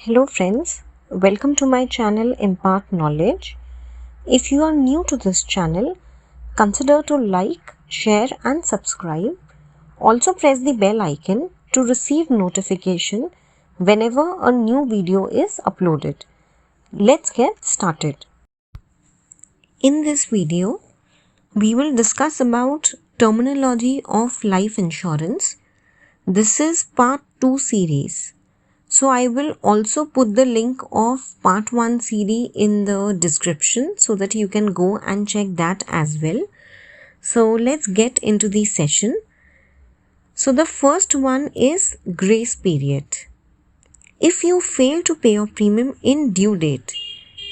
Hello friends, welcome to my channel Impart Knowledge. If you are new to this channel, consider to like, share and subscribe. Also press the bell icon to receive notification whenever a new video is uploaded. Let's get started. In this video, we will discuss about terminology of life insurance. This is part 2 series. So I will also put the link of part 1 CD in the description so that you can go and check that as well. So let's get into the session. So the first one is grace period. If you fail to pay your premium in due date,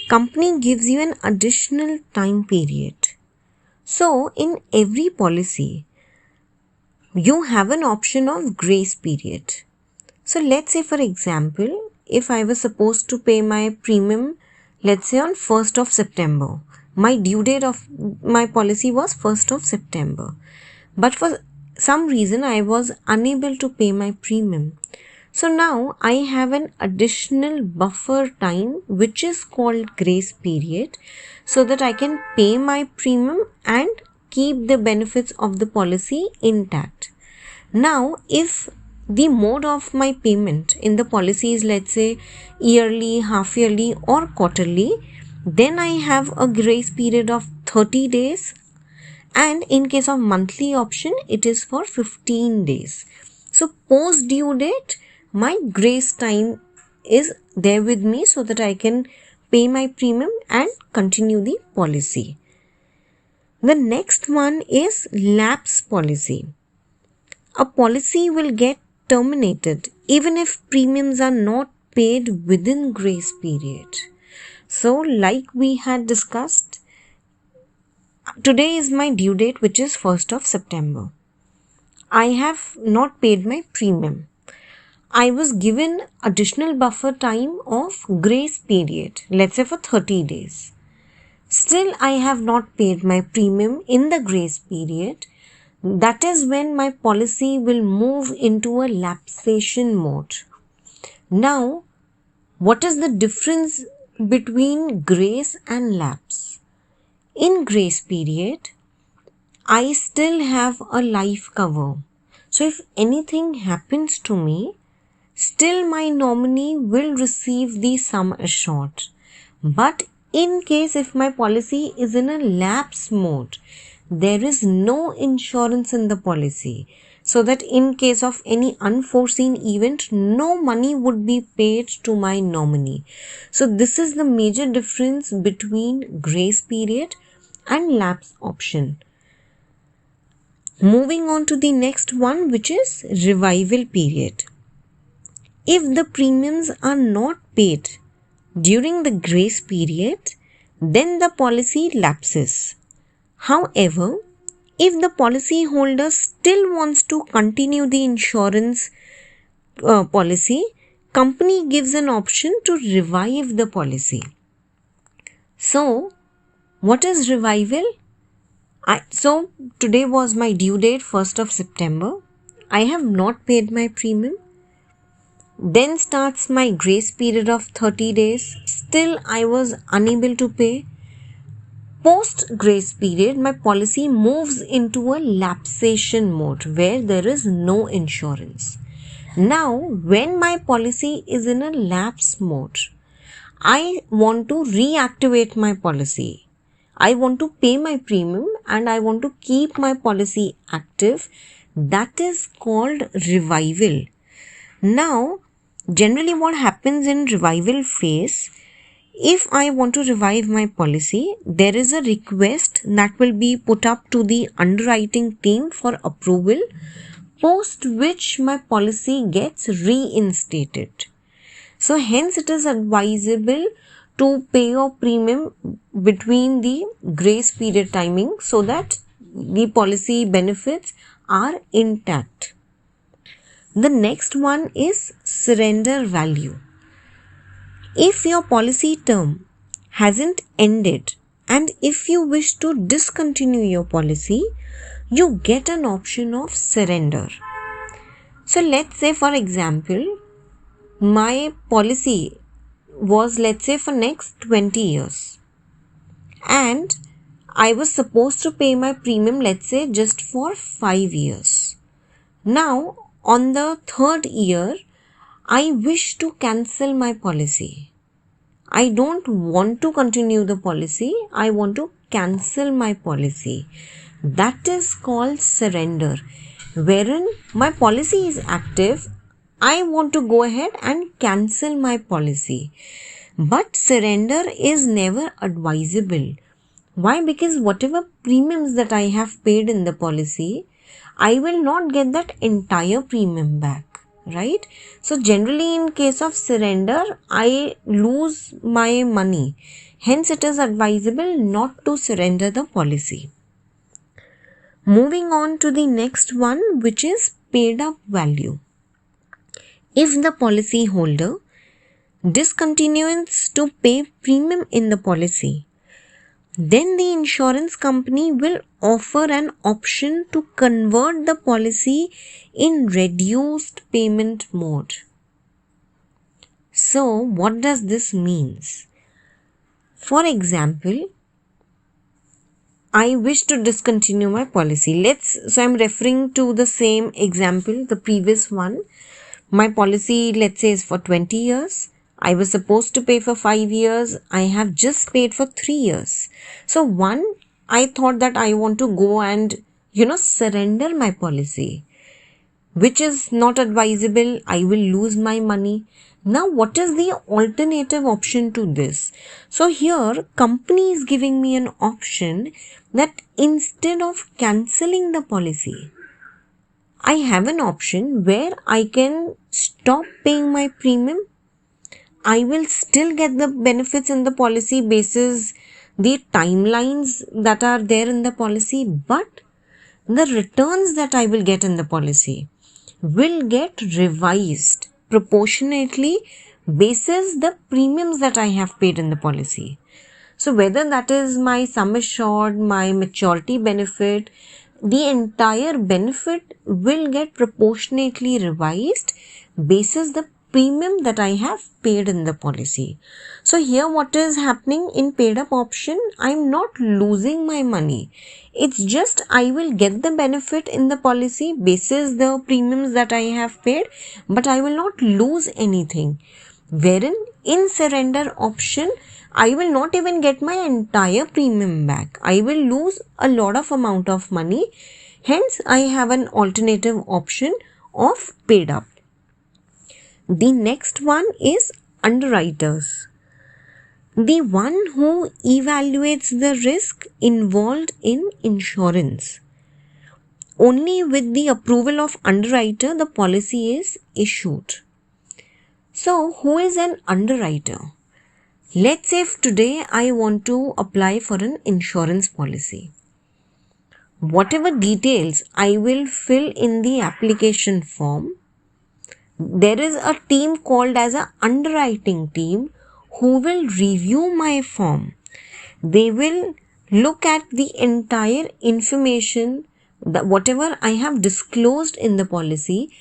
company gives you an additional time period. So in every policy, you have an option of grace period. So let's say for example, if I was supposed to pay my premium, let's say on 1st of September, my due date of my policy was 1st of September. But for some reason, I was unable to pay my premium. So now I have an additional buffer time, which is called grace period, so that I can pay my premium and keep the benefits of the policy intact. Now, if the mode of my payment in the policy is, let's say, yearly, half yearly or quarterly, then I have a grace period of 30 days, and in case of monthly option it is for 15 days. So post due date, my grace time is there with me so that I can pay my premium and continue the policy. The next one is lapse policy. A policy will get terminated even if premiums are not paid within grace period. So like we had discussed, today is my due date, which is 1st of September. I have not paid my premium. I was given additional buffer time of grace period, let's say for 30 days. Still I have not paid my premium in the grace period. That is when my policy will move into a lapsation mode. Now, what is the difference between grace and lapse? In grace period, I still have a life cover. So if anything happens to me, still my nominee will receive the sum assured. But in case if my policy is in a lapse mode, there is no insurance in the policy, so that in case of any unforeseen event, no money would be paid to my nominee. So this is the major difference between grace period and lapse option. Moving on to the next one, which is revival period. If the premiums are not paid during the grace period, then the policy lapses. However, if the policyholder still wants to continue the insurance policy, company gives an option to revive the policy. So, what is revival? So, today was my due date, 1st of September. I have not paid my premium. Then starts my grace period of 30 days. Still, I was unable to pay. Post grace period, my policy moves into a lapsation mode where there is no insurance. Now, when my policy is in a lapse mode, I want to reactivate my policy. I want to pay my premium and I want to keep my policy active. That is called revival. Now, generally what happens in revival phase, if I want to revive my policy, there is a request that will be put up to the underwriting team for approval, post which my policy gets reinstated. So hence it is advisable to pay your premium between the grace period timing so that the policy benefits are intact. The next one is surrender value. If your policy term hasn't ended and if you wish to discontinue your policy, you get an option of surrender. So let's say for example, my policy was, let's say, for next 20 years, and I was supposed to pay my premium, let's say, just for 5 years. Now, on the third year, I wish to cancel my policy. I don't want to continue the policy. I want to cancel my policy. That is called surrender, wherein my policy is active. I want to go ahead and cancel my policy. But surrender is never advisable. Why? Because whatever premiums that I have paid in the policy, I will not get that entire premium back, right? So generally in case of surrender, I lose my money. Hence it is advisable not to surrender the policy. Moving on to the next one, which is paid up value. If the policy holder discontinues to pay premium in the policy, then the insurance company will offer an option to convert the policy in reduced payment mode. So, what does this mean? For example, I wish to discontinue my policy. So I'm referring to the same example, the previous one. My policy, let's say, is for 20 years. I was supposed to pay for 5 years. I have just paid for 3 years. So I thought that I want to go and, surrender my policy, which is not advisable. I will lose my money. Now, what is the alternative option to this? So here, company is giving me an option that instead of cancelling the policy, I have an option where I can stop paying my premium. I will still get the benefits in the policy basis the timelines that are there in the policy, but the returns that I will get in the policy will get revised proportionately basis the premiums that I have paid in the policy. So whether that is my sum assured, my maturity benefit, the entire benefit will get proportionately revised basis the premium that I have paid in the policy. So here what is happening in paid up option, I am not losing my money. It's just I will get the benefit in the policy basis the premiums that I have paid, but I will not lose anything. Wherein in surrender option, I will not even get my entire premium back. I will lose a lot of amount of money. Hence, I have an alternative option of paid up. The next one is underwriters. The one who evaluates the risk involved in insurance. Only with the approval of underwriter, the policy is issued. So, who is an underwriter? Let's say if today I want to apply for an insurance policy. Whatever details I will fill in the application form, there is a team called as an underwriting team who will review my form. They will look at the entire information, whatever I have disclosed in the policy,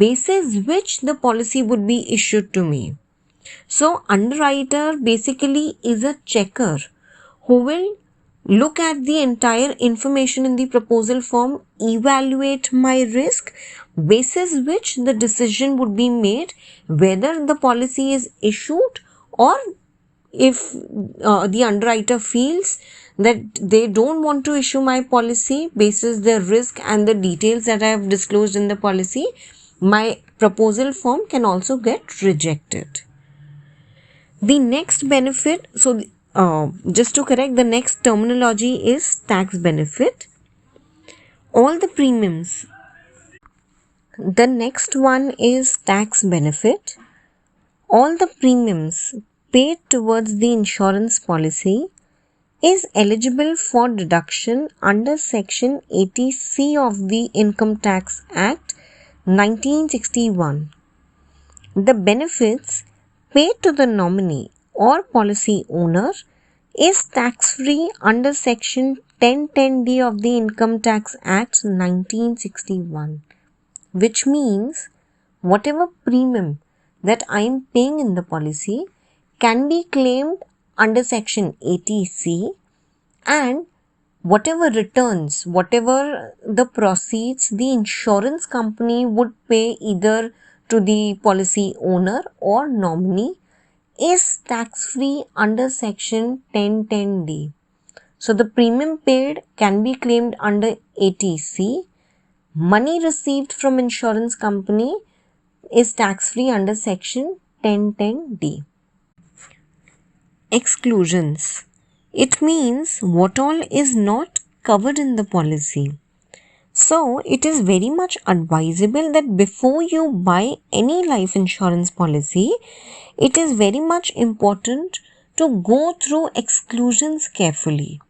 basis which the policy would be issued to me. So, underwriter basically is a checker who will look at the entire information in the proposal form, evaluate my risk, basis which the decision would be made whether the policy is issued, or if the underwriter feels that they don't want to issue my policy basis the risk and the details that I have disclosed in the policy, my proposal form can also get rejected. The next benefit, just to correct, the next terminology is tax benefit. All the premiums. The next one is tax benefit. All the premiums paid towards the insurance policy is eligible for deduction under Section 80C of the Income Tax Act 1961. The benefits paid to the nominee or policy owner is tax-free under Section 1010D of the Income Tax Act 1961, which means whatever premium that I am paying in the policy can be claimed under section 80C, and whatever returns, whatever the proceeds, the insurance company would pay either to the policy owner or nominee is tax-free under section 1010D. So the premium paid can be claimed under 80C. Money received from insurance company is tax-free under section 1010D. Exclusions. It means what all is not covered in the policy. So, it is very much advisable that before you buy any life insurance policy, it is very much important to go through exclusions carefully.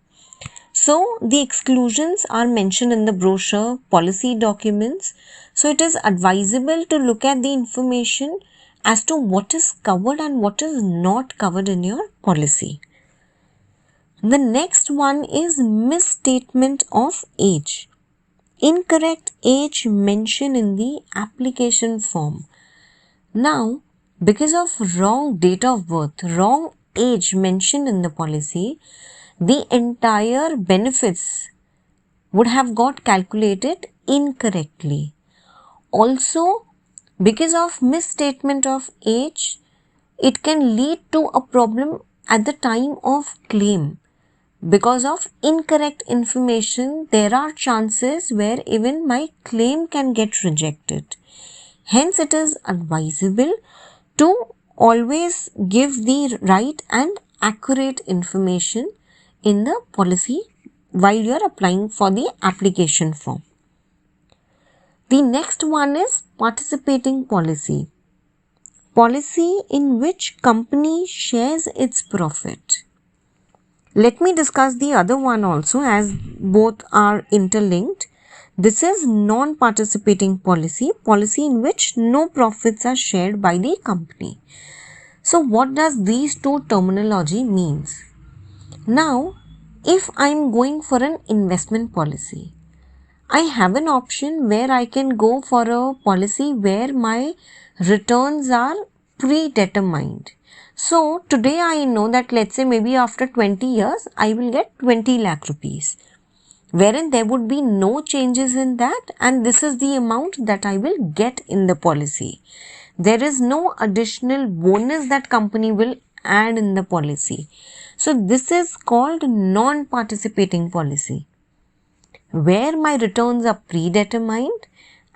So, the exclusions are mentioned in the brochure, policy documents. So, it is advisable to look at the information as to what is covered and what is not covered in your policy. The next one is misstatement of age. Incorrect age mentioned in the application form. Now, because of wrong date of birth, wrong age mentioned in the policy, the entire benefits would have got calculated incorrectly. Also, because of misstatement of age, it can lead to a problem at the time of claim. Because of incorrect information, there are chances where even my claim can get rejected. Hence, it is advisable to always give the right and accurate information in the policy while you are applying for the application form. The next one is participating policy. Policy in which company shares its profit. Let me discuss the other one also, as both are interlinked. This is non-participating policy, policy in which no profits are shared by the company. So what does these two terminology means? Now, if I am going for an investment policy, I have an option where I can go for a policy where my returns are predetermined. So today I know that, let's say maybe after 20 years I will get 20 lakh rupees, wherein there would be no changes in that, and this is the amount that I will get in the policy. There is no additional bonus that company will add in the policy. So this is called non-participating policy, where my returns are predetermined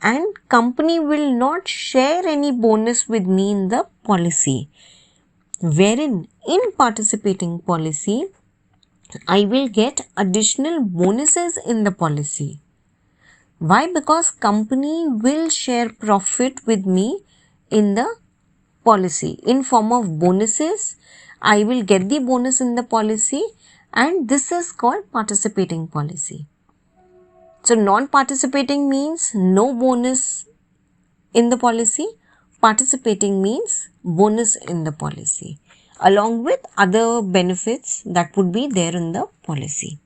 and company will not share any bonus with me in the policy. Wherein in participating policy, I will get additional bonuses in the policy. Why? Because company will share profit with me in the policy in form of bonuses. I will get the bonus in the policy, and this is called participating policy. So non-participating means no bonus in the policy. Participating means bonus in the policy, along with other benefits that would be there in the policy.